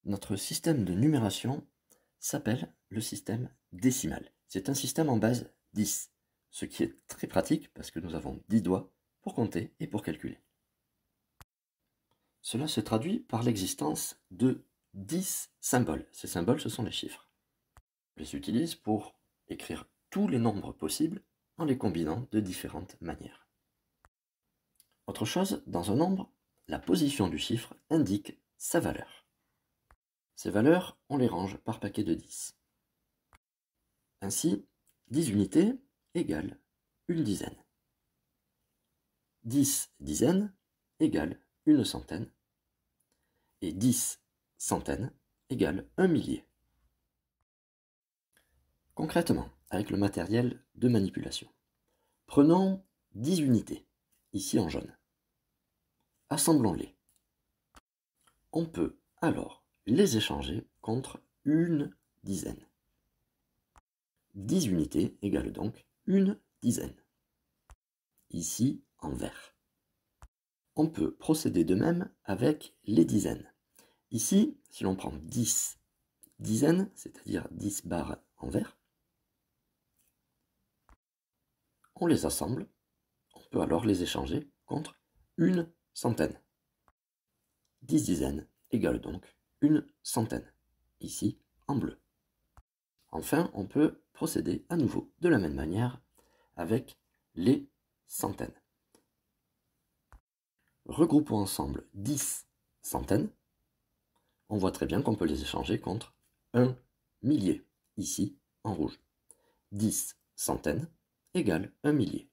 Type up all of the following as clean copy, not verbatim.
Notre système de numération s'appelle le système décimal. C'est un système en base 10, ce qui est très pratique parce que nous avons 10 doigts pour compter et pour calculer. Cela se traduit par l'existence de 10 symboles. Ces symboles, ce sont les chiffres. On les utilise pour écrire tous les nombres possibles en les combinant de différentes manières. Autre chose, dans un nombre, la position du chiffre indique sa valeur. Ces valeurs, on les range par paquet de 10. Ainsi, 10 unités égale une dizaine. 10 dizaines égale une centaine. Et 10 centaines égale un millier. Concrètement, avec le matériel de manipulation, prenons 10 unités, ici en jaune. Assemblons-les. On peut alors les échanger contre une dizaine. 10 unités égale donc une dizaine. Ici en vert. On peut procéder de même avec les dizaines. Ici, si l'on prend 10 dizaines, c'est-à-dire 10 barres en vert, on les assemble. On peut alors les échanger contre une centaine. 10 dizaines égale donc une centaine, ici en bleu. Enfin, on peut procéder à nouveau de la même manière avec les centaines. Regroupons ensemble 10 centaines. On voit très bien qu'on peut les échanger contre un millier, ici en rouge. 10 centaines égale un millier.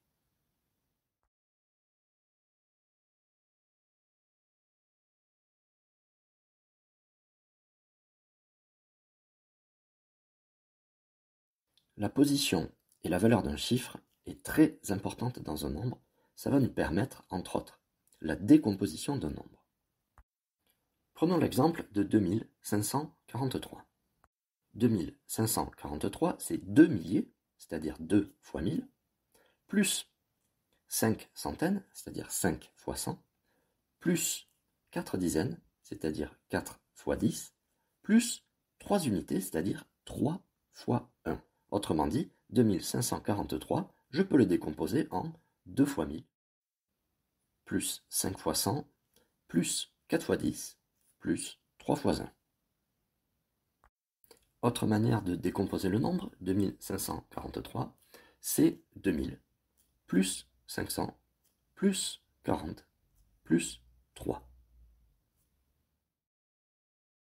La position et la valeur d'un chiffre est très importante dans un nombre. Ça va nous permettre, entre autres, la décomposition d'un nombre. Prenons l'exemple de 2543. 2543, c'est 2 milliers, c'est-à-dire 2 fois 1000, plus 5 centaines, c'est-à-dire 5 fois 100, plus 4 dizaines, c'est-à-dire 4 fois 10, plus 3 unités, c'est-à-dire 3 fois 1. Autrement dit, 2543, je peux le décomposer en 2 fois 1000, plus 5 fois 100, plus 4 fois 10, plus 3 fois 1. Autre manière de décomposer le nombre, 2543, c'est 2000, plus 500, plus 40, plus 3.